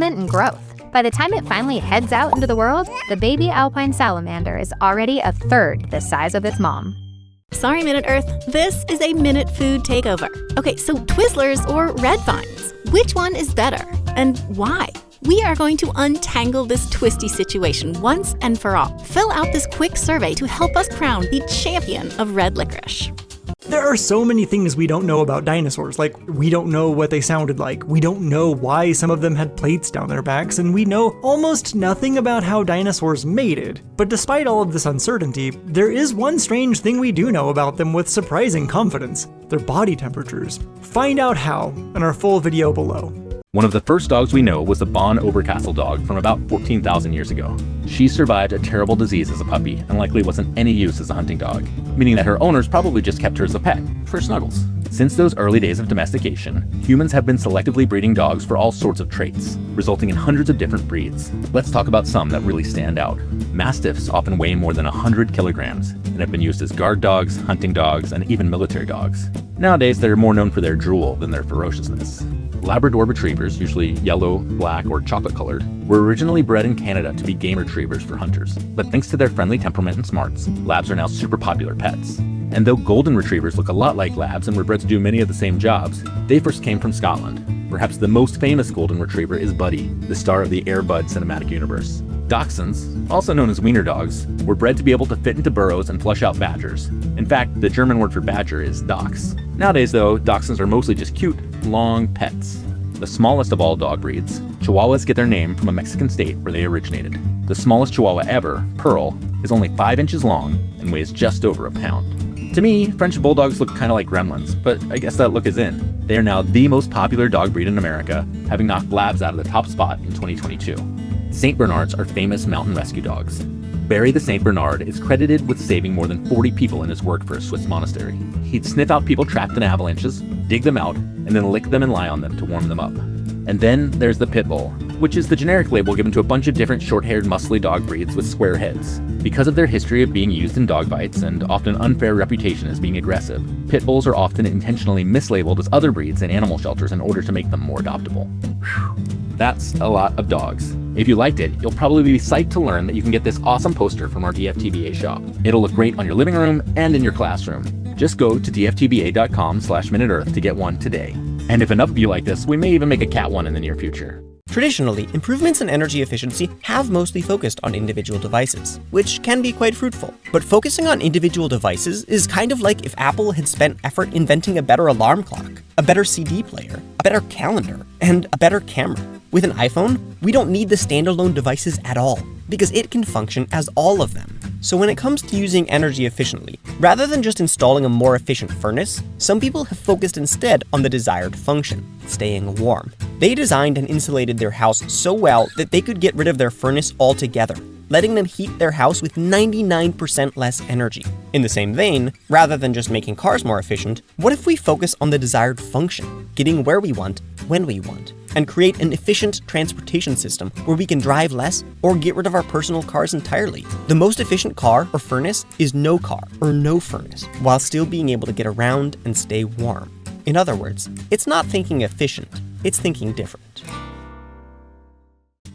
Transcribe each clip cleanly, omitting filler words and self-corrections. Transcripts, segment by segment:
development and growth. By the time it finally heads out into the world, the baby alpine salamander is already a third the size of its mom. Sorry, Minute Earth. This is a Minute Food Takeover. Okay, so Twizzlers or Red Vines? Which one is better? And why? We are going to untangle this twisty situation once and for all. Fill out this quick survey to help us crown the champion of red licorice. There are so many things we don't know about dinosaurs, like we don't know what they sounded like, we don't know why some of them had plates down their backs, and we know almost nothing about how dinosaurs mated. But despite all of this uncertainty, there is one strange thing we do know about them with surprising confidence: their body temperatures. Find out how in our full video below. One of the first dogs we know was the Von Oberkassel dog from about 14,000 years ago. She survived a terrible disease as a puppy and likely wasn't any use as a hunting dog, meaning that her owners probably just kept her as a pet, for snuggles. Since those early days of domestication, humans have been selectively breeding dogs for all sorts of traits, resulting in hundreds of different breeds. Let's talk about some that really stand out. Mastiffs often weigh more than 100 kilograms and have been used as guard dogs, hunting dogs, and even military dogs. Nowadays, they're more known for their drool than their ferociousness. Labrador retrievers, usually yellow, black, or chocolate colored, were originally bred in Canada to be game retrievers for hunters. But thanks to their friendly temperament and smarts, labs are now super popular pets. And though golden retrievers look a lot like labs and were bred to do many of the same jobs, they first came from Scotland. Perhaps the most famous golden retriever is Buddy, the star of the Air Bud cinematic universe. Dachshunds, also known as wiener dogs, were bred to be able to fit into burrows and flush out badgers. In fact, the German word for badger is Dachs. Nowadays though, Dachshunds are mostly just cute, long pets. The smallest of all dog breeds, Chihuahuas get their name from a Mexican state where they originated. The smallest Chihuahua ever, Pearl, is only 5 inches long and weighs just over a pound. To me, French Bulldogs look kind of like gremlins, but I guess that look is in. They are now the most popular dog breed in America, having knocked Labs out of the top spot in 2022. St. Bernards are famous mountain rescue dogs. Barry the St. Bernard is credited with saving more than 40 people in his work for a Swiss monastery. He'd sniff out people trapped in avalanches, dig them out, and then lick them and lie on them to warm them up. And then there's the Pit Bull, which is the generic label given to a bunch of different short-haired muscly dog breeds with square heads. Because of their history of being used in dog bites and often unfair reputation as being aggressive, Pit Bulls are often intentionally mislabeled as other breeds in animal shelters in order to make them more adoptable. Whew. That's a lot of dogs. If you liked it, you'll probably be psyched to learn that you can get this awesome poster from our DFTBA shop. It'll look great on your living room and in your classroom. Just go to dftba.com/MinuteEarth to get one today. And if enough of you like this, we may even make a cat one in the near future. Traditionally, improvements in energy efficiency have mostly focused on individual devices, which can be quite fruitful. But focusing on individual devices is kind of like if Apple had spent effort inventing a better alarm clock, a better CD player, a better calendar, and a better camera. With an iPhone, we don't need the standalone devices at all, because it can function as all of them. So when it comes to using energy efficiently, rather than just installing a more efficient furnace, some people have focused instead on the desired function, staying warm. They designed and insulated their house so well that they could get rid of their furnace altogether, letting them heat their house with 99% less energy. In the same vein, rather than just making cars more efficient, what if we focus on the desired function, getting where we want, when we want, and create an efficient transportation system where we can drive less or get rid of our personal cars entirely? The most efficient car or furnace is no car or no furnace, while still being able to get around and stay warm. In other words, it's not thinking efficient, it's thinking different.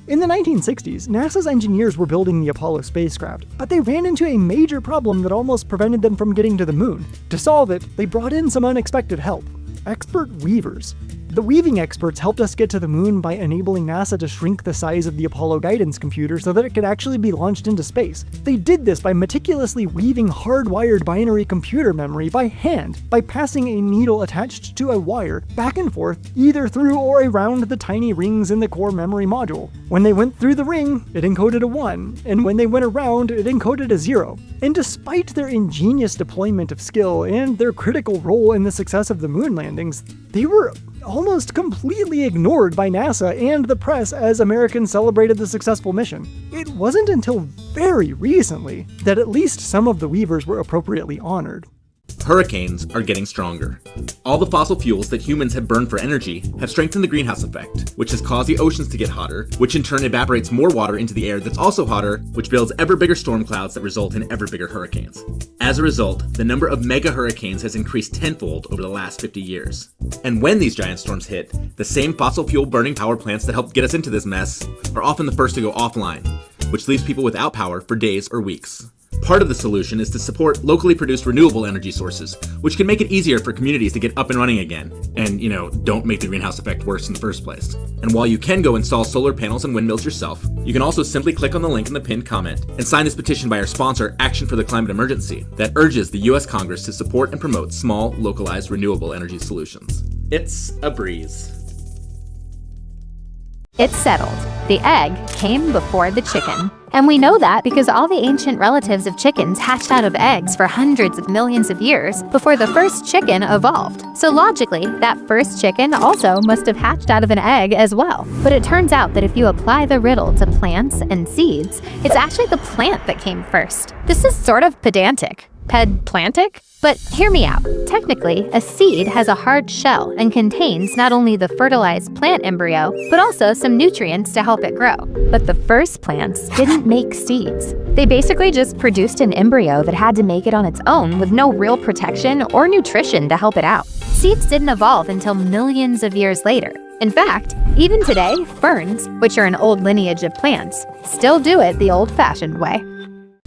In the 1960s, NASA's engineers were building the Apollo spacecraft, but they ran into a major problem that almost prevented them from getting to the moon. To solve it, they brought in some unexpected help: expert weavers. The weaving experts helped us get to the moon by enabling NASA to shrink the size of the Apollo guidance computer so that it could actually be launched into space. They did this by meticulously weaving hardwired binary computer memory by hand, by passing a needle attached to a wire back and forth either through or around the tiny rings in the core memory module. When they went through the ring, it encoded a 1, and when they went around, it encoded a 0. And despite their ingenious deployment of skill and their critical role in the success of the moon landings, they were almost completely ignored by NASA and the press as Americans celebrated the successful mission. It wasn't until very recently that at least some of the weavers were appropriately honored. Hurricanes are getting stronger. All the fossil fuels that humans have burned for energy have strengthened the greenhouse effect, which has caused the oceans to get hotter, which in turn evaporates more water into the air that's also hotter, which builds ever bigger storm clouds that result in ever bigger hurricanes. As a result, the number of mega hurricanes has increased tenfold over the last 50 years. And when these giant storms hit, the same fossil fuel burning power plants that helped get us into this mess are often the first to go offline, which leaves people without power for days or weeks. Part of the solution is to support locally produced renewable energy sources, which can make it easier for communities to get up and running again, and, don't make the greenhouse effect worse in the first place. And while you can go install solar panels and windmills yourself, you can also simply click on the link in the pinned comment and sign this petition by our sponsor, Action for the Climate Emergency, that urges the US Congress to support and promote small, localized renewable energy solutions. It's a breeze. It's settled. The egg came before the chicken. And we know that because all the ancient relatives of chickens hatched out of eggs for hundreds of millions of years before the first chicken evolved. So logically, that first chicken also must have hatched out of an egg as well. But it turns out that if you apply the riddle to plants and seeds, it's actually the plant that came first. This is sort of pedantic. Pedplantic? But hear me out. Technically, a seed has a hard shell and contains not only the fertilized plant embryo, but also some nutrients to help it grow. But the first plants didn't make seeds. They basically just produced an embryo that had to make it on its own with no real protection or nutrition to help it out. Seeds didn't evolve until millions of years later. In fact, even today, ferns, which are an old lineage of plants, still do it the old-fashioned way.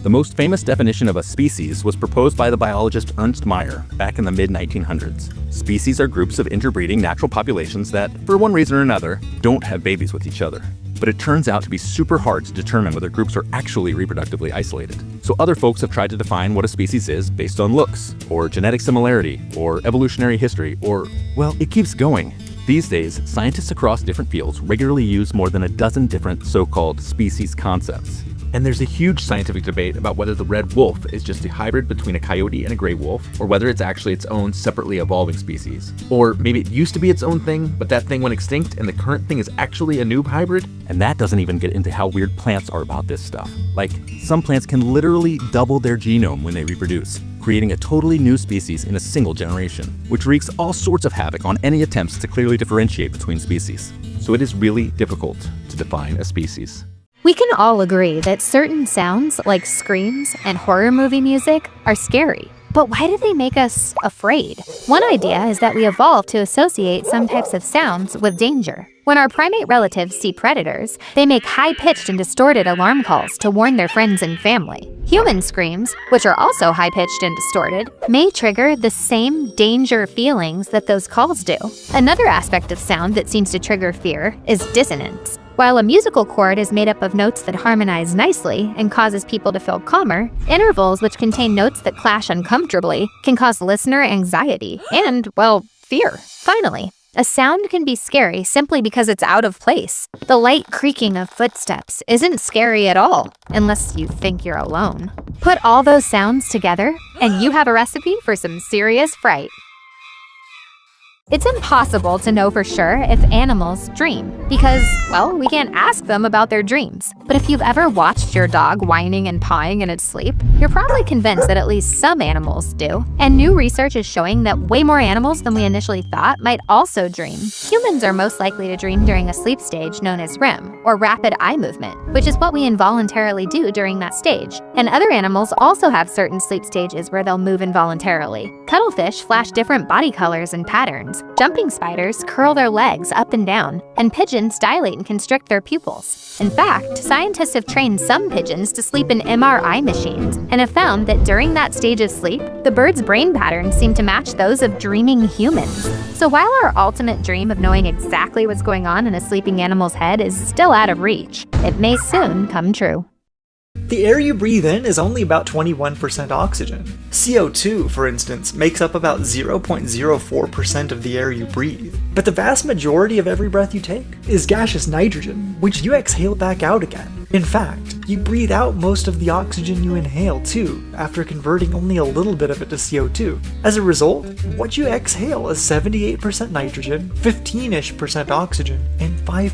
The most famous definition of a species was proposed by the biologist Ernst Mayr back in the mid-1900s. Species are groups of interbreeding natural populations that, for one reason or another, don't have babies with each other. But it turns out to be super hard to determine whether groups are actually reproductively isolated. So other folks have tried to define what a species is based on looks, or genetic similarity, or evolutionary history, or, well, it keeps going. These days, scientists across different fields regularly use more than a dozen different so-called species concepts. And there's a huge scientific debate about whether the red wolf is just a hybrid between a coyote and a gray wolf, or whether it's actually its own separately evolving species. Or maybe it used to be its own thing, but that thing went extinct and the current thing is actually a new hybrid? And that doesn't even get into how weird plants are about this stuff. Like, some plants can literally double their genome when they reproduce, creating a totally new species in a single generation, which wreaks all sorts of havoc on any attempts to clearly differentiate between species. So it is really difficult to define a species. We can all agree that certain sounds, like screams and horror movie music, are scary. But why do they make us afraid? One idea is that we evolved to associate some types of sounds with danger. When our primate relatives see predators, they make high-pitched and distorted alarm calls to warn their friends and family. Human screams, which are also high-pitched and distorted, may trigger the same danger feelings that those calls do. Another aspect of sound that seems to trigger fear is dissonance. While a musical chord is made up of notes that harmonize nicely and causes people to feel calmer, intervals which contain notes that clash uncomfortably can cause listener anxiety and, well, fear. Finally, a sound can be scary simply because it's out of place. The light creaking of footsteps isn't scary at all, unless you think you're alone. Put all those sounds together, and you have a recipe for some serious fright. It's impossible to know for sure if animals dream because, well, we can't ask them about their dreams. But if you've ever watched your dog whining and pawing in its sleep, you're probably convinced that at least some animals do. And new research is showing that way more animals than we initially thought might also dream. Humans are most likely to dream during a sleep stage known as REM, or rapid eye movement, which is what we involuntarily do during that stage. And other animals also have certain sleep stages where they'll move involuntarily. Cuttlefish flash different body colors and patterns. Jumping spiders curl their legs up and down, and pigeons dilate and constrict their pupils. In fact, scientists have trained some pigeons to sleep in MRI machines and have found that during that stage of sleep, the bird's brain patterns seem to match those of dreaming humans. So while our ultimate dream of knowing exactly what's going on in a sleeping animal's head is still out of reach, it may soon come true. The air you breathe in is only about 21% oxygen. CO2, for instance, makes up about 0.04% of the air you breathe. But the vast majority of every breath you take is gaseous nitrogen, which you exhale back out again. In fact, you breathe out most of the oxygen you inhale too, after converting only a little bit of it to CO2. As a result, what you exhale is 78% nitrogen, 15-ish% oxygen, and 5%